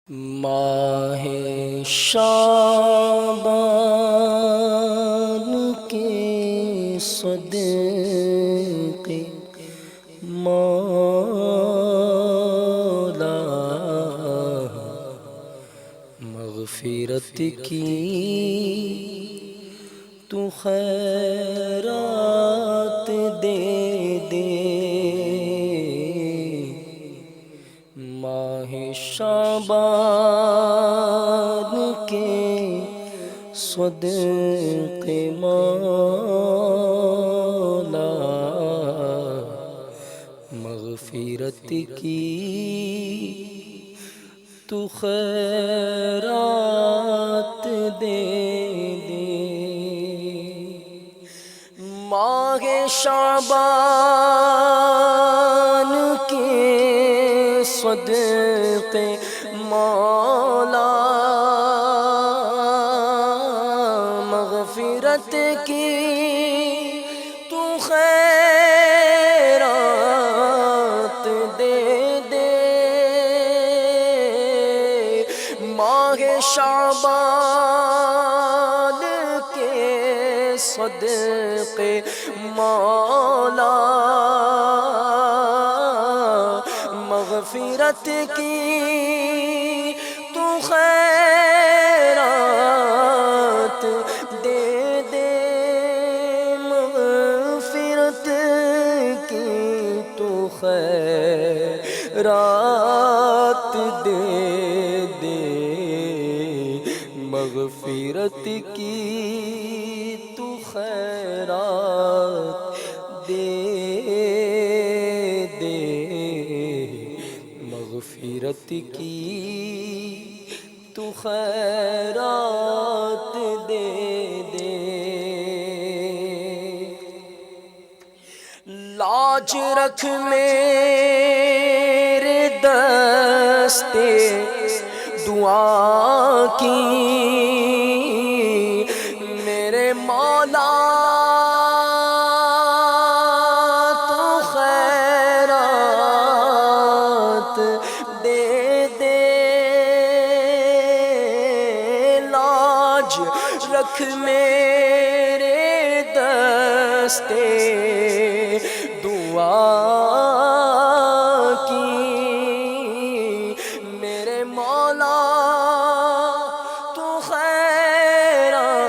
ماہ شعبان کے صدقے مولا مغفرت کی تو خیرات دے دے ماہ شعبان کے صدقے مولا مغفرت کی تو خیرات دے دے ماہ شعبان کے صدقے مولا مغفرت کی تو خیرات دے دے ماہ شعبان کے صدقے مولا مغفرت کی تو خیرات دے دے مغفرت کی تو خیرات دے دے مغفرت کی تو خیرات دے دے مغفرت کی تو خیرات دے دے لاج رکھ میرے دستے دعا کی میرے مولا تو خیرات دے دے لاج رکھ میرے دستے دعا کی میرے مولا تو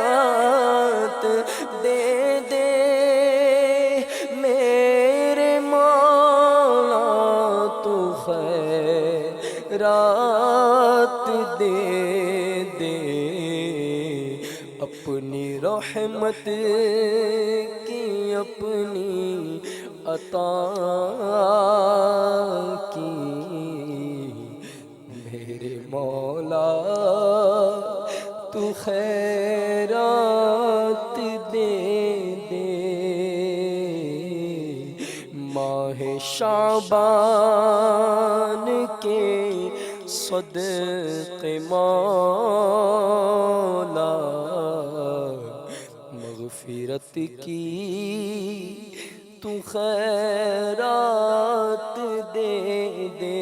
خیرات دے دے میرے مولا تو خیرات دے دے اپنی رحمت کی اپنی عطا کی میرے مولا تو خیرات دے دے ماہ شعبان کے صدقے مولا مغفرت کی تو خیرات دے دے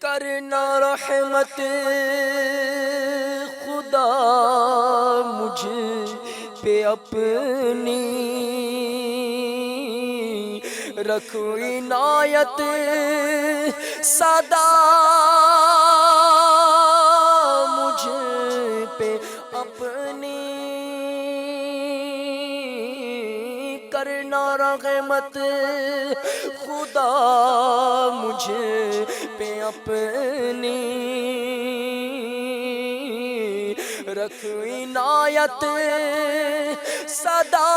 کرنا رحمت خدا مجھ پہ اپنی رکھ عنایت سدا مجھ پہ اپنی کرنا رحمت خدا مجھ پہ اپنی رکھ عنایت سدا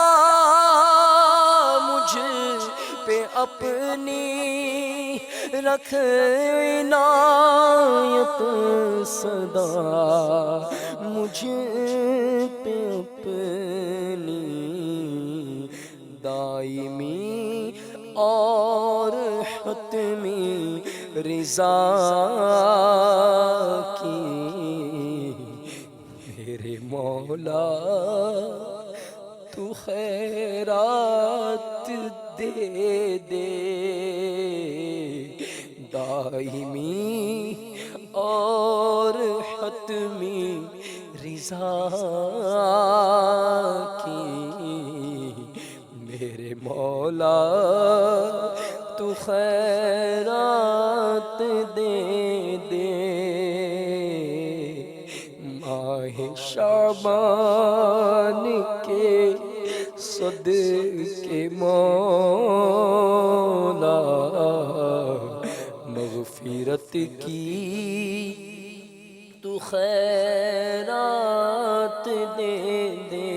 مجھ پہ اپنی رکھ عنایت سدا مجھ پہ اپنی دائمی اور حتمی رضا کی میرے مولا تو خیرات دے دے دائمی اور حتمی رضا کی میرے مولا تو خیرات دے دے ماہ شعبان کے صدقے مولا مغفرت کی تو خیرات دے دے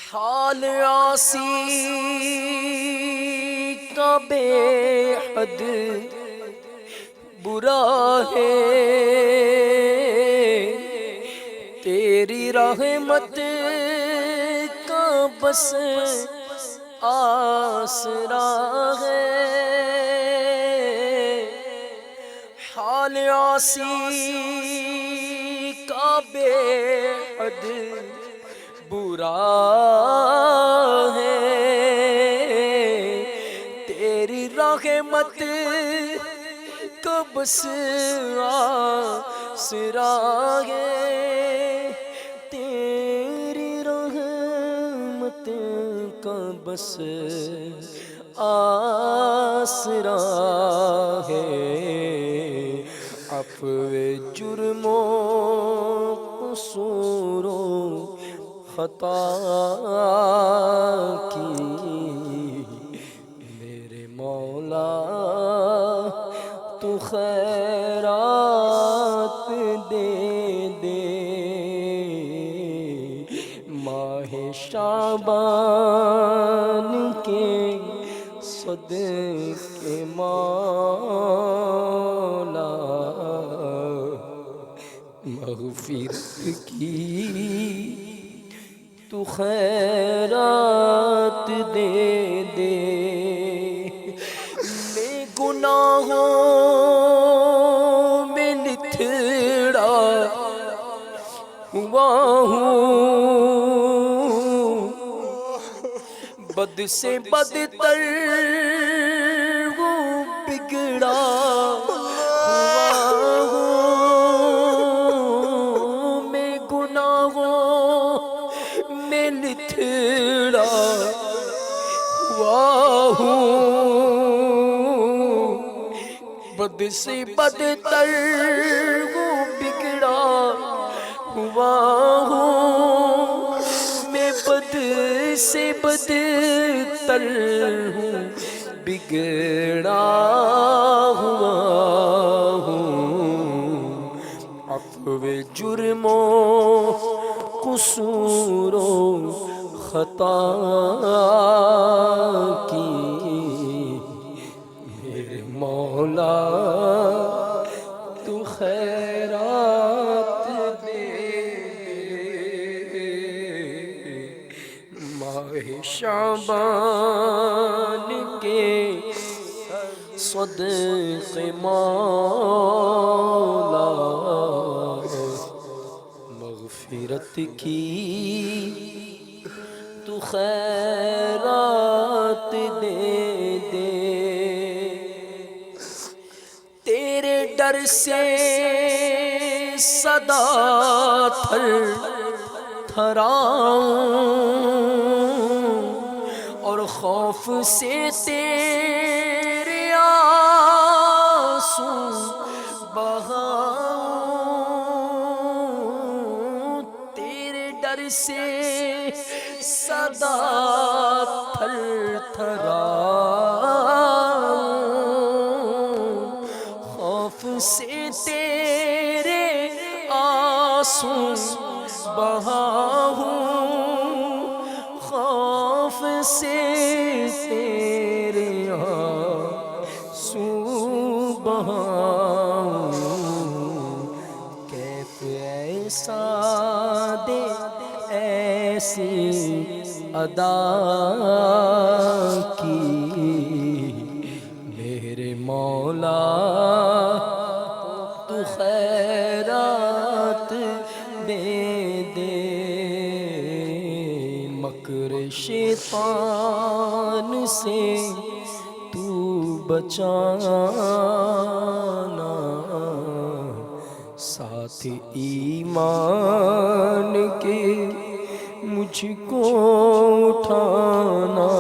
حال عاصی کا بے حد برا ہے تیری رحمت کا بس آسرا ہے حال عاصی کا بے حد برا ہے تیری رحمت کا بس آسرا ہے تیری رحمت کا بس آسرا ہے عفو جرم و قصور و خطا کی میرے مولا تو خیرات دے دے ماہ شعبان کے صدقے مولا مغفرت کی تو خیرات دے دے میں گناہوں میں نتھڑا ہوا ہوں بد سے بدتر ہوں بگڑا ہوا ہوں میں گناہوں میں نتھڑا ہوا ہوں بد سے بدتر ہوں بگڑا ہوا ہوں میں بد سے بدتر ہوں بگڑا ہوا ہوں عفو جرم و قصور و خطا کی میرے مولا تو خیرات دے ماہ شعبان کے صدقے مولا مغفرت کی تو خیرات دے دے تیرے ڈر سے صدا تھر تھراؤں اور خوف سے تیرے آنسو بہاؤں تیرے ڈر سے صدا تھر تھراؤں خوف سے تیرے آنسو بہاؤں خوف سے تیرے آنسو بہاؤں کیف ایسا دے ایسی ادا کی میرے مولا تو خیرات دے دے مکر شیطان سے تو بچانا، ساتھ ایمان کے مجھ کو اٹھانا،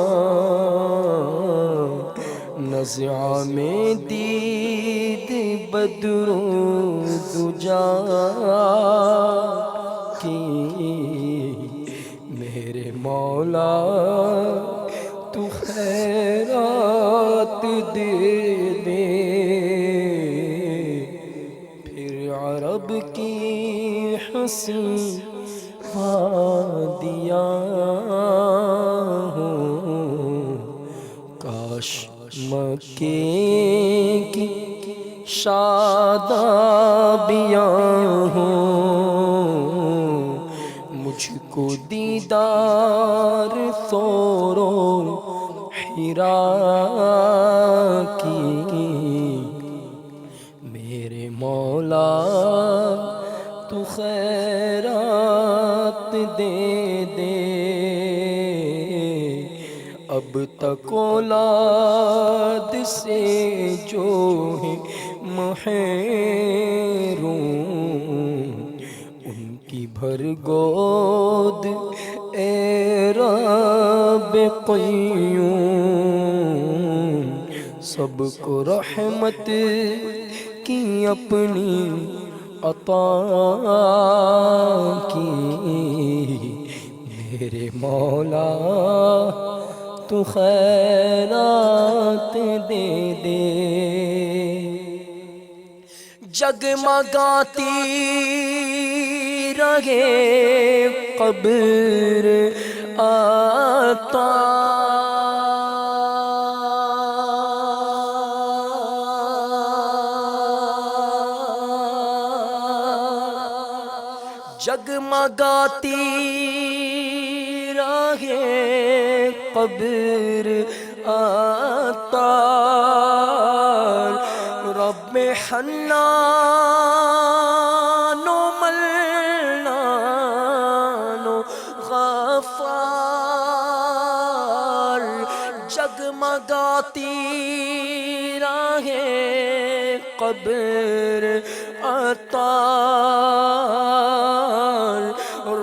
نزع میں دید بدروں دجا کی، میرے مولا تو خیرات دے دے، پھر عرب کی حسین وادیاں ہوں، کاش مکے کی شادابیاں ہوں، مجھ کو دیدار ثور و حرا کی، میرے مولا تو خیرات دے دے، اب تک اولاد سے جو ہے محروم، ان کی بھر گود اے رب قیوم، سب کو رحمت کی اپنی عطا کی، میرے مولا تو خیرات دے دے، جگمگاتی رہے قبر عطا، جگمگاتی رہے قبر عطا، رب حنان و منان و غفار، جگمگاتی رہے قبر عطا،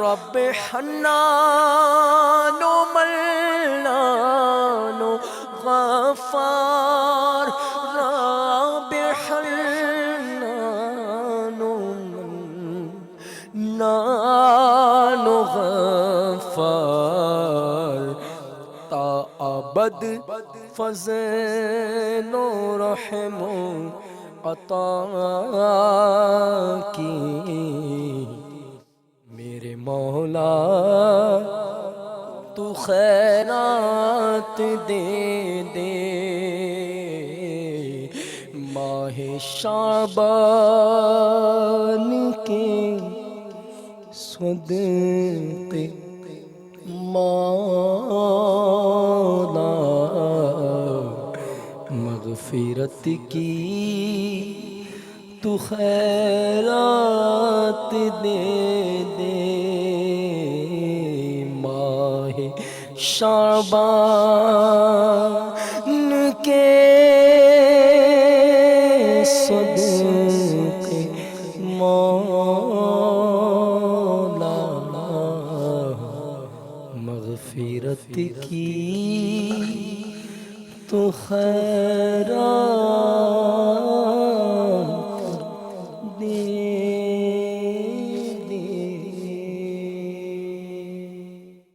رب حنان و منان و غفار، رب حنان و منان و غفار، تا ابد فضل و رحم و عطا کی، میرے مولا تو خیرات دے دے، ماہ شعبان کے صدقے مولا، مغفرت کی تو خیرات دے دے، ماہ شعبان کے صدقے مولا، مغفرت کی تو خیرات دے